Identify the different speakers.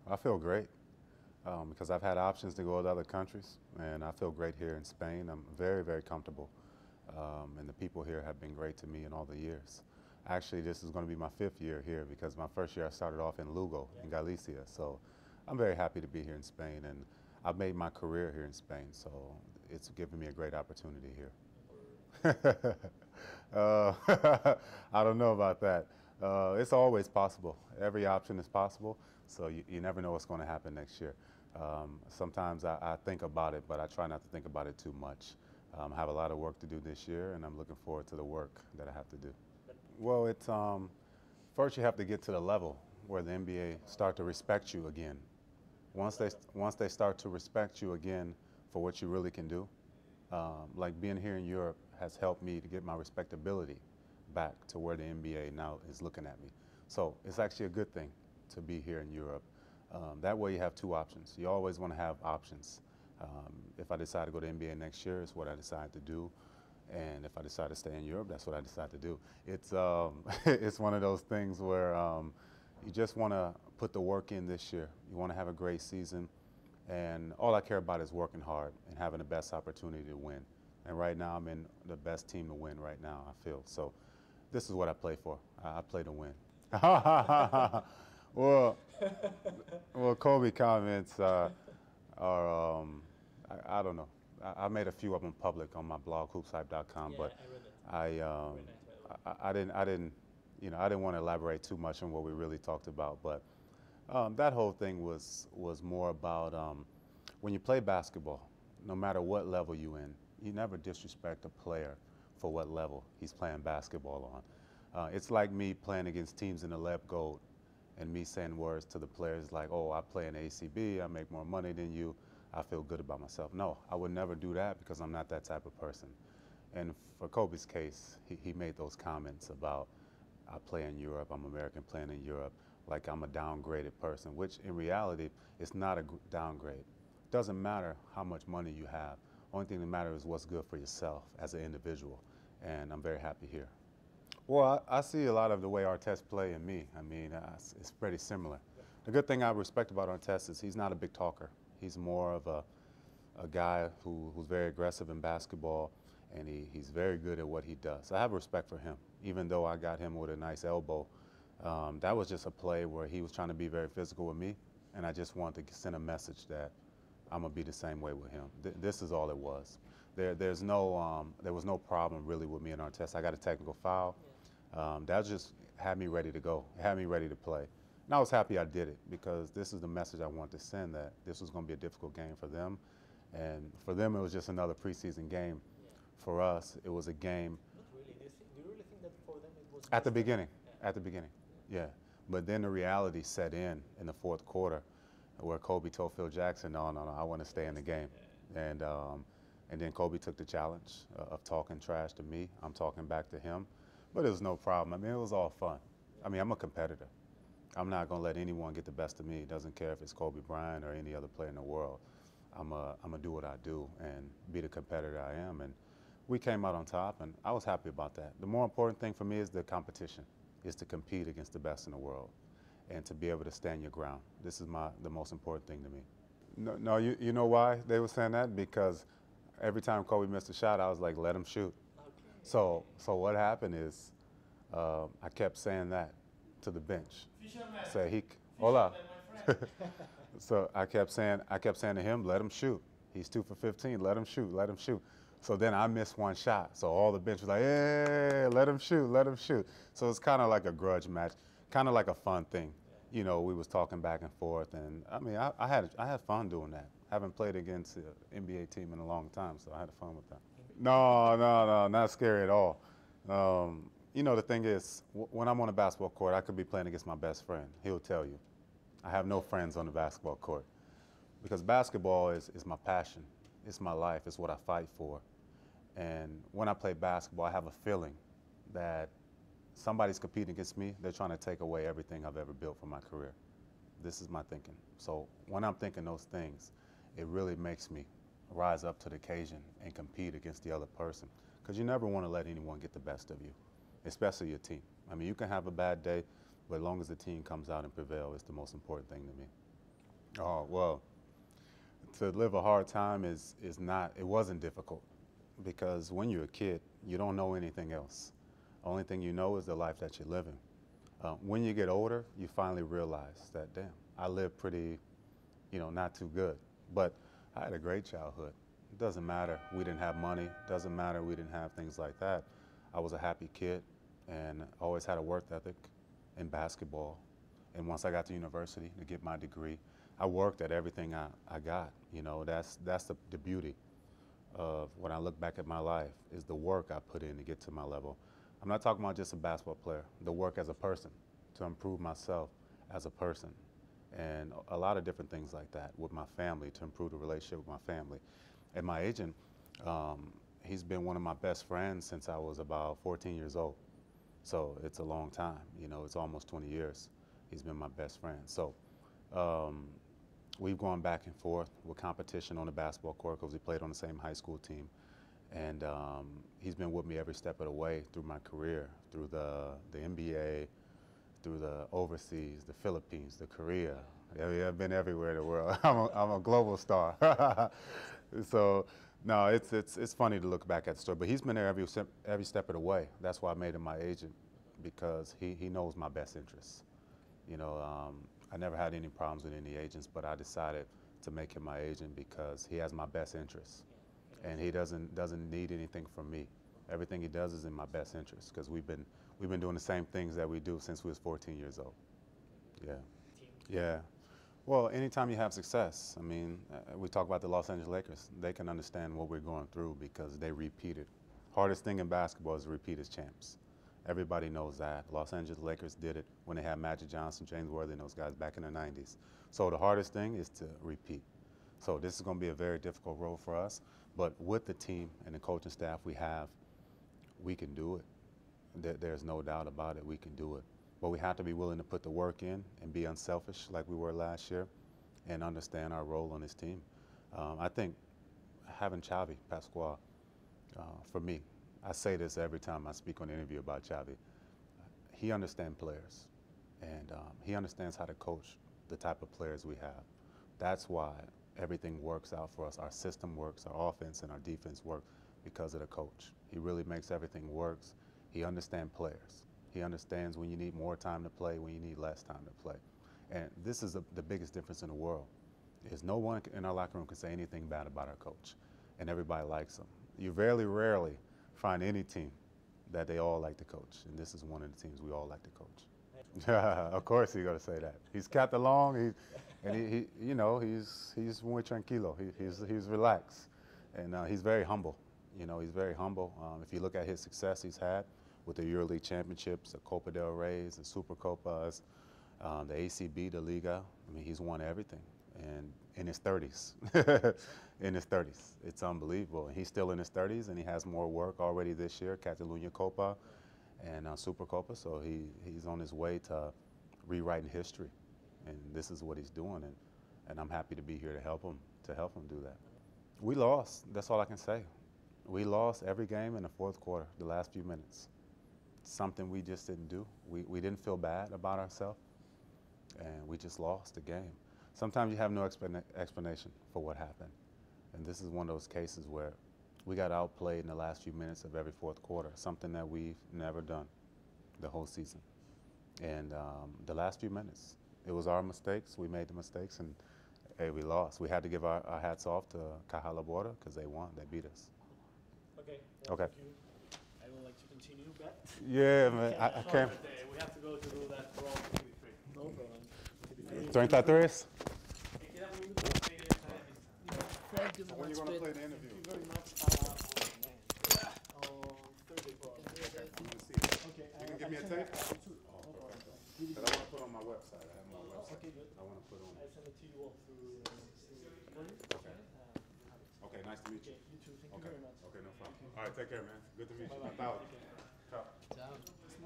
Speaker 1: I feel great because I've had options to go to other countries, and I feel great here in Spain. I'm very, very comfortable, and the people here have been great to me in all the years. Actually, this is going to be my 5th year here because my first year I started off in Lugo, in Galicia. So I'm very happy to be here in Spain, and I've made my career here in Spain, so it's given me a great opportunity here. I don't know about that. It's always possible. Every option is possible, so you never know what's going to happen next year. Sometimes I think about it, but I try not to think about it too much. I have a lot of work to do this year, and I'm looking forward to the work that I have to do. Well, it's first you have to get to the level where the NBA start to respect you again. Once they start to respect you again for what you really can do, like being here in Europe has helped me to get my respectability back to where the NBA now is looking at me. So it's actually a good thing to be here in Europe. That way you have 2 options. You always want to have options. If I decide to go to NBA next year, it's what I decide to do. And if I decide to stay in Europe, that's what I decide to do. It's, it's one of those things where you just want to put the work in this year. You want to have a great season. And all I care about is working hard and having the best opportunity to win. And right now, I'm in the best team to win right now, I feel. So this is what I play for. I play to win. well, well, Kobe comments are, I don't know. I made a few of them public on my blog, hoopshype.com,
Speaker 2: Yeah,
Speaker 1: but
Speaker 2: I read it.
Speaker 1: I didn't want to elaborate too much on what we really talked about. But that whole thing was more about when you play basketball, no matter what level you in, you never disrespect a player for what level he's playing basketball on. It's like me playing against teams in the Leb Gold and me saying words to the players like, oh, I play in ACB, I make more money than you, I feel good about myself. No, I would never do that because I'm not that type of person. And for Kobe's case, he made those comments about, I play in Europe, I'm American playing in Europe, like I'm a downgraded person, which in reality, it's not a downgrade. It doesn't matter how much money you have. Only thing that matters is what's good for yourself as an individual, and I'm very happy here. Well, I see a lot of the way Artest play in me. I mean, it's pretty similar. The good thing I respect about Artest is he's not a big talker. He's more of a guy who's very aggressive in basketball, and he's very good at what he does. I have respect for him, even though I got him with a nice elbow. That was just a play where he was trying to be very physical with me, and I just wanted to send a message that I'm gonna be the same way with him. This is all it was. There was no problem really with me and Artest. I got a technical foul. That just had me ready to go. It had me ready to play. And I was happy I did it because this is the message I wanted to send, that this was going to be a difficult game for them. And for them, it was just another preseason game.
Speaker 2: Yeah.
Speaker 1: For us, it was a game.
Speaker 2: Not really. Do you really think that for them it was
Speaker 1: At the
Speaker 2: just
Speaker 1: beginning.
Speaker 2: Yeah.
Speaker 1: At the beginning, yeah. But then the reality set in the 4th quarter where Kobe told Phil Jackson, no, I want to stay in the game. And then Kobe took the challenge of talking trash to me. I'm talking back to him. But it was no problem. I mean, it was all fun. I mean, I'm a competitor. I'm not going to let anyone get the best of me. It doesn't care if it's Kobe Bryant or any other player in the world. I'm going to do what I do and be the competitor I am. And we came out on top, and I was happy about that. The more important thing for me is the competition, is to compete against the best in the world and to be able to stand your ground. This is the most important thing to me. No, you know why they were saying that? Because every time Kobe missed a shot, I was like, let him shoot.
Speaker 2: Okay.
Speaker 1: So what happened is I kept saying that to the bench. Say hola. So I kept saying to him, let him shoot. He's 2 for 15. Let him shoot. Let him shoot. So then I missed one shot. So all the bench was like, hey, let him shoot. Let him shoot. So it's kind of like a grudge match, kind of like a fun thing. You know, we was talking back and forth, and I mean, I had fun doing that. I haven't played against an NBA team in a long time, so I had fun with that. No, not scary at all. You know, the thing is, when I'm on a basketball court, I could be playing against my best friend. He'll tell you. I have no friends on the basketball court because basketball is my passion. It's my life. It's what I fight for. And when I play basketball, I have a feeling that somebody's competing against me. They're trying to take away everything I've ever built for my career. This is my thinking. So when I'm thinking those things, it really makes me rise up to the occasion and compete against the other person. Because you never want to let anyone get the best of you, especially your team. I mean, you can have a bad day, but as long as the team comes out and prevail, it's the most important thing to me. Oh, well, to live a hard time is not, it wasn't difficult because when you're a kid, you don't know anything else. Only thing you know is the life that you're living. When you get older, you finally realize that, damn, I lived pretty, not too good. But I had a great childhood. It doesn't matter we didn't have money. Doesn't matter we didn't have things like that. I was a happy kid and always had a work ethic in basketball. And once I got to university to get my degree, I worked at everything I got. That's the beauty of when I look back at my life is the work I put in to get to my level. I'm not talking about just a basketball player, the work as a person, to improve myself as a person. And a lot of different things like that with my family, to improve the relationship with my family. And my agent, he's been one of my best friends since I was about 14 years old. So it's a long time, it's almost 20 years. He's been my best friend. So we've gone back and forth with competition on the basketball court because we played on the same high school team. And he's been with me every step of the way through my career, through the NBA, through the overseas, the Philippines, the Korea. Yeah, I've been everywhere in the world. I'm a global star. So, no, it's funny to look back at the story. But he's been there every step of the way. That's why I made him my agent, because he knows my best interests. I never had any problems with any agents, but I decided to make him my agent because he has my best interests. And he doesn't need anything from me. Everything he does is in my best interest because we've been doing the same things that we do since we was 14 years old. Yeah, yeah. Well, anytime you have success, I mean, we talk about the Los Angeles Lakers. They can understand what we're going through because they repeated. Hardest thing in basketball is to repeat as champs. Everybody knows that. Los Angeles Lakers did it when they had Magic Johnson, James Worthy, and those guys back in the 90s. So the hardest thing is to repeat. So this is going to be a very difficult role for us. But with the team and the coaching staff we have, we can do it. There's no doubt about it. We can do it. But we have to be willing to put the work in and be unselfish like we were last year and understand our role on this team. I think having Xavi Pascual, for me, I say this every time I speak on an interview about Xavi, he understands players and he understands how to coach the type of players we have. That's why everything works out for us. Our system works, our offense and our defense work because of the coach. He really makes everything work. He understands players. He understands when you need more time to play, when you need less time to play. And this is the biggest difference in the world, is no one in our locker room can say anything bad about our coach, and everybody likes him. You rarely find any team that they all like to coach, and this is one of the teams we all like to coach. Of course he's going to say that. He's catalong, he's muy tranquilo. He's relaxed, and he's very humble. He's very humble. If you look at his success he's had with the EuroLeague championships, the Copa del Rey's, the Super Copas, the ACB, the Liga. I mean, he's won everything, and in his 30s. In his 30s. It's unbelievable. He's still in his 30s, and he has more work already this year, Catalunya Copa and Super Copa, so he's on his way to rewriting history, and this is what he's doing, and I'm happy to be here to help him do that. We lost. That's all I can say. We lost every game in the fourth quarter, the last few minutes. Something we just didn't do. We didn't feel bad about ourselves, and we just lost the game. Sometimes you have no explanation for what happened, and this is one of those cases where we got outplayed in the last few minutes of every fourth quarter, something that we've never done the whole season. And the last few minutes, it was our mistakes. We made the mistakes, and hey, we lost. We had to give our hats off to Caja Borda because they won. They beat us.
Speaker 2: Okay.
Speaker 1: Okay.
Speaker 2: Thank you. I would like to continue, but
Speaker 1: Yeah, man. I can't.
Speaker 2: we have to go to do that for all 33. No problem.
Speaker 1: 33?
Speaker 2: Thank you very
Speaker 1: When
Speaker 2: much.
Speaker 1: you want to play the interview?
Speaker 2: Thank you very much. On Thursday, probably.
Speaker 1: Okay, I'm gonna see it.
Speaker 2: Okay.
Speaker 1: You can give me a tape? That I want to put on my website. I have my website.
Speaker 2: Okay, good.
Speaker 1: I want to put on.
Speaker 2: I send it to you all through link.
Speaker 1: Okay. Okay, nice to meet you.
Speaker 2: Okay, you too. Thank you
Speaker 1: Okay.
Speaker 2: very much.
Speaker 1: Okay, no problem. All right, take care, man. Good to meet you.
Speaker 2: Bye-bye.
Speaker 1: Ciao.
Speaker 2: Take care.
Speaker 1: Ciao.
Speaker 3: Ciao.